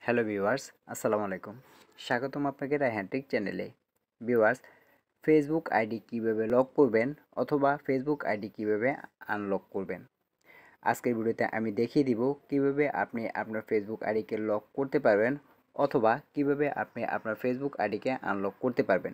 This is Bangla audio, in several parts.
হ্যালো ভিউয়ার্স, আসসালামু আলাইকুম। স্বাগতম আপনাকে রায়হান টেক চ্যানেলে। ভিউয়ার্স, ফেসবুক আইডি কিভাবে লক করবেন অথবা ফেসবুক আইডি কিভাবে আনলক করবেন। আজকের ভিডিওতে আমি দেখিয়ে দিব কিভাবে আপনি আপনার ফেসবুক আইডিকে লক করতে পারবেন অথবা কিভাবে আপনি আপনার ফেসবুক আইডিকে আনলক করতে পারবেন।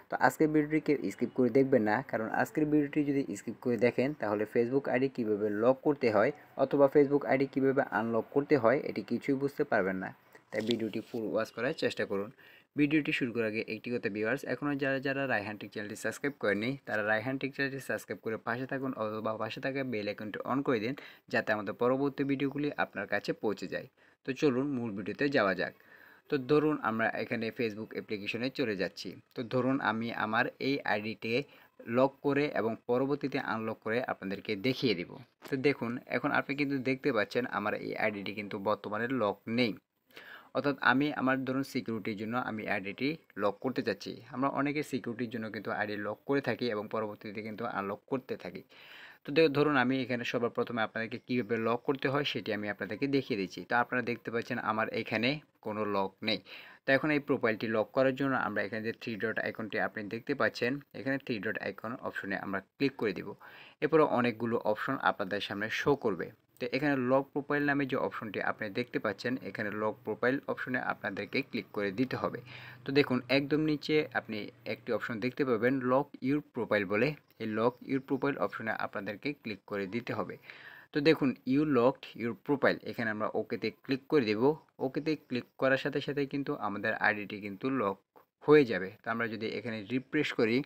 তো আজকের ভিডিওটিকে স্কিপ করে দেখবেন না, কারণ আজকের ভিডিওটি যদি স্কিপ করে দেখেন তাহলে ফেসবুক আইডি কিভাবে লক করতে হয় অথবা ফেসবুক আইডি কিভাবে আনলক করতে হয় এটি কিছুই বুঝতে পারবেন না। তাই ভিডিওটি ফুল ওয়াচ করার চেষ্টা করুন। ভিডিওটি শুরু করার আগে একটি কথা ভিউয়ার্স, এখনও যারা রায়হান টেক চ্যানেলটি সাবস্ক্রাইব করেননি তারা রায়হান টেক চ্যানেলটি সাবস্ক্রাইব করে পাশে থাকুন অথবা পাশে থাকা বেল আইকনটি অন করে দিন, যাতে আমাদের পরবর্তী ভিডিওগুলি আপনার কাছে পৌঁছে যায়। তো চলুন মূল ভিডিওতে যাওয়া যাক। তো ধরুন আমরা এখানে ফেসবুক অ্যাপ্লিকেশনে চলে যাচ্ছি। তো ধরুন আমি আমার এই আইডিটিকে লক করে এবং পরবর্তীতে আনলক করে আপনাদেরকে দেখিয়ে দিব। তো দেখুন, এখন আপনি কিন্তু দেখতে পাচ্ছেন আমার এই আইডিটি কিন্তু বর্তমানে লক নেই। অর্থাৎ আমি আমার ধরুন সিকিউরিটির জন্য আমি আইডিটি লক করতে চাচ্ছি। আমরা অনেকে সিকিউরিটির জন্য কিন্তু আইডি লক করে থাকি এবং পরবর্তীতে কিন্তু আনলক করতে থাকি। তো ধরুন আমি এখানে সবার প্রথমে আপনাদেরকে কীভাবে লক করতে হয় সেটি আমি আপনাদেরকে দেখিয়ে দিচ্ছি। তো আপনারা দেখতে পাচ্ছেন আমার এখানে কোনো লক নেই। তো এখন এই প্রোফাইলটি লক করার জন্য আমরা এখানে যে থ্রি ডট আইকনটি আপনি দেখতে পাচ্ছেন, এখানে থ্রি ডট আইকন অপশনে আমরা ক্লিক করে দিব। এরপরে অনেকগুলো অপশন আপনাদের সামনে শো করবে। তো এখানে লক প্রোফাইল নামে যে অপশনটি আপনি দেখতে পাচ্ছেন, এখানে লক প্রোফাইল অপশনে আপনাদেরকে ক্লিক করে দিতে হবে। তো দেখুন একদম নিচে আপনি একটি অপশন দেখতে পাবেন লক ইউর প্রোফাইল বলে। এই লক ইউর প্রোফাইল অপশনে আপনাদেরকে ক্লিক করে দিতে হবে। তো দেখুন ইউ লকড ইউর প্রোফাইল, এখানে আমরা ওকেতে ক্লিক করে দেব। ওকেতে ক্লিক করার সাথে সাথে কিন্তু আমাদের আইডিটি কিন্তু লক হয়ে যাবে। তো আমরা যদি এখানে রিফ্রেশ করি,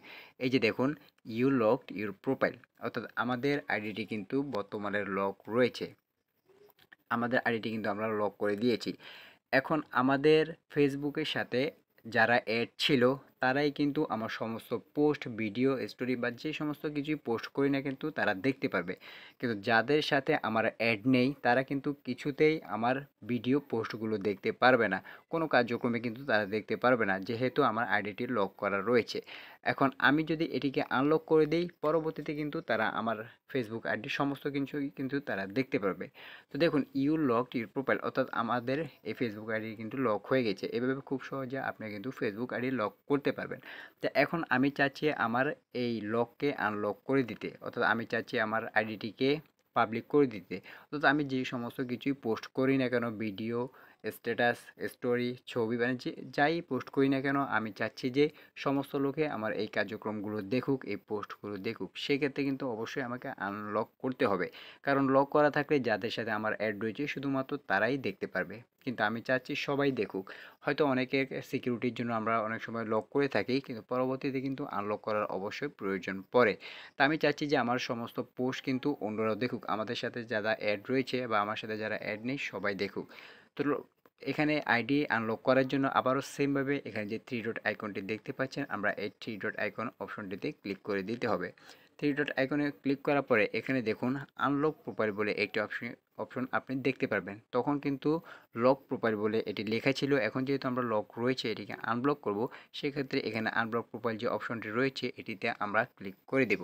এই যে দেখুন ইউ লকড ইউর প্রোফাইল, অর্থাৎ আমাদের আইডিটি কিন্তু বর্তমানে লক রয়েছে। আমাদের আইডিটি কিন্তু আমরা লক করে দিয়েছি। এখন আমাদের ফেসবুকের সাথে যারা অ্যাড ছিল তারাই কিন্তু আমার সমস্ত পোস্ট, ভিডিও, স্টোরি বা যে সমস্ত কিছুই পোস্ট করি না কিন্তু তারা দেখতে পারবে। কিন্তু যাদের সাথে আমার অ্যাড নেই তারা কিন্তু কিছুতেই আমার ভিডিও পোস্টগুলো দেখতে পারবে না। কোনো কার্যক্রমে কিন্তু তারা দেখতে পারবে না, যেহেতু আমার আইডিটি লক করা রয়েছে। এখন আমি যদি এটিকে আনলক করে দেই, পরবর্তীতে কিন্তু তারা আমার ফেসবুক আইডির সমস্ত কিছুই কিন্তু তারা দেখতে পারবে। তো দেখুন ইউ লকড ইউর প্রোফাইল, অর্থাৎ আমাদের এই ফেসবুক আইডি কিন্তু লক হয়ে গেছে। এভাবে খুব সহজে আপনি কিন্তু ফেসবুক আইডি লক করতে পারবেন। তো এখন আমি চাচ্ছি আমার এই লককে আনলক করে দিতে, অর্থাৎ আমি চাচ্ছি আমার আইডিটিকে পাবলিক করে দিতে। অর্থাৎ আমি যে সমস্ত কিছুই পোস্ট করি না কেন, ভিডিও, স্ট্যাটাস, স্টোরি, ছবি, মানে যে যাই পোস্ট করি না কেন, আমি চাচ্ছি যে সমস্ত লোকে আমার এই কার্যক্রমগুলো দেখুক, এই পোস্টগুলো দেখুক। সেক্ষেত্রে কিন্তু অবশ্যই আমাকে আনলক করতে হবে, কারণ লক করা থাকলে যাদের সাথে আমার অ্যাড রয়েছে শুধুমাত্র তারাই দেখতে পারবে। কিন্তু আমি চাচ্ছি সবাই দেখুক। হয়তো অনেকের সিকিউরিটির জন্য আমরা অনেক সময় লক করে থাকি, কিন্তু পরবর্তীতে কিন্তু আনলক করার অবশ্যই প্রয়োজন পড়ে। তা আমি চাচ্ছি যে আমার সমস্ত পোস্ট কিন্তু অন্যরাও দেখুক, আমাদের সাথে যারা অ্যাড রয়েছে বা আমার সাথে যারা অ্যাড নেই সবাই দেখুক। তো এখানে আইডি আনলক করার জন্য আবারও সেমভাবে এখানে যে থ্রি ডট আইকনটি দেখতে পাচ্ছেন, আমরা এই থ্রি ডট আইকন অপশনটিতে ক্লিক করে দিতে হবে। থ্রি ডট আইকনে ক্লিক করার পরে এখানে দেখুন আনলক প্রোফাইল বলে একটি অপশন আপনি দেখতে পারবেন। তখন কিন্তু লক প্রোফাইল বলে এটি লেখা ছিল, এখন যেহেতু আমরা লক রয়েছে এটিকে আনব্লক করব, সেক্ষেত্রে এখানে আনব্লক প্রোফাইল যে অপশনটি রয়েছে এটিতে আমরা ক্লিক করে দেব।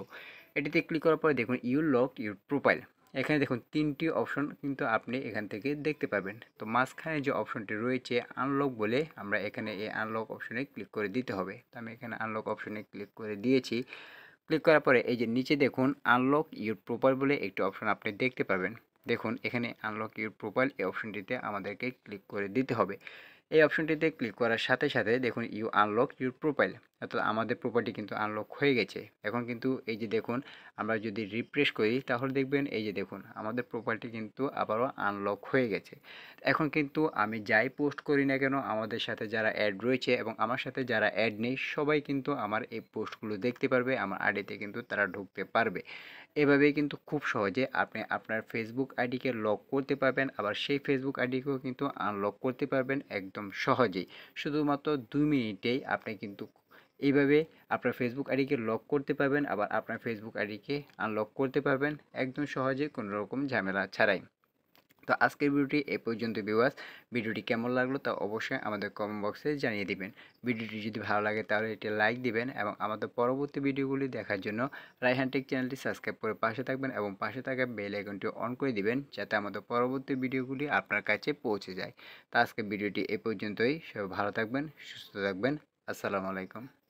এটিতে ক্লিক করার পরে দেখুন ইউ লকড ইউর প্রোফাইল, এখানে দেখুন তিনটি অপশন কিন্তু আপনি এখান থেকে দেখতে পাবেন। তো মাঝখানে যে অপশনটি রয়েছে আনলক বলে, আমরা এখানে এই আনলক অপশনে ক্লিক করে দিতে হবে। তো আমি এখানে আনলক অপশনে ক্লিক করে দিয়েছি। ক্লিক করার পরে এই যে নিচে দেখুন আনলক ইউর প্রোফাইল বলে একটি অপশন আপনি দেখতে পাবেন। দেখুন এখানে আনলক ইউর প্রোফাইল এই অপশনটিতে আমাদেরকে ক্লিক করে দিতে হবে। এই অপশনটিতে ক্লিক করার সাথে সাথে দেখুন ইউ আনলক ইউর প্রোফাইল, অর্থাৎ আমাদের প্রোফাইলটি কিন্তু আনলক হয়ে গেছে। এখন কিন্তু এই যে দেখুন আমরা যদি রিফ্রেশ করি তাহলে দেখবেন এই যে দেখুন আমাদের প্রোফাইলটি কিন্তু আবারও আনলক হয়ে গেছে। এখন কিন্তু আমি যাই পোস্ট করি না কেন, আমাদের সাথে যারা অ্যাড রয়েছে এবং আমার সাথে যারা অ্যাড নেই সবাই কিন্তু আমার এই পোস্টগুলো দেখতে পারবে, আমার আইডিতে কিন্তু তারা ঢুকতে পারবে। এভাবেই কিন্তু খুব সহজে আপনি আপনার ফেসবুক আইডিকে লক করতে পারবেন, আবার সেই ফেসবুক আইডিকেও কিন্তু আনলক করতে পারবেন একদম সহজেই। শুধুমাত্র 2 মিনিটেই আপনি কিন্তু এইভাবে আপনার ফেসবুক আইডিকে লক করতে পারবেন, আবার আপনার ফেসবুক আইডিকে আনলক করতে পারবেন একদম সহজে, কোনো রকম ঝামেলা ছাড়াই। তো আজকের ভিডিওটি এই পর্যন্ত ভিউয়ার্স। ভিডিওটি কেমন লাগলো তা অবশ্যই আমাদের কমেন্ট বক্সে জানিয়ে দিবেন। ভিডিওটি যদি ভালো লাগে তাহলে এটি লাইক দিবেন এবং আমাদের পরবর্তী ভিডিওগুলি দেখার জন্য রায়হান টেক চ্যানেলটি সাবস্ক্রাইব করে পাশে থাকবেন এবং পাশে থাকা বেল আইকনটি অন করে দিবেন যাতে আমাদের পরবর্তী ভিডিওগুলি আপনার কাছে পৌঁছে যায়। তো আজকের ভিডিওটি এই পর্যন্তই। সবাই ভালো থাকবেন, সুস্থ থাকবেন। আসসালামু আলাইকুম।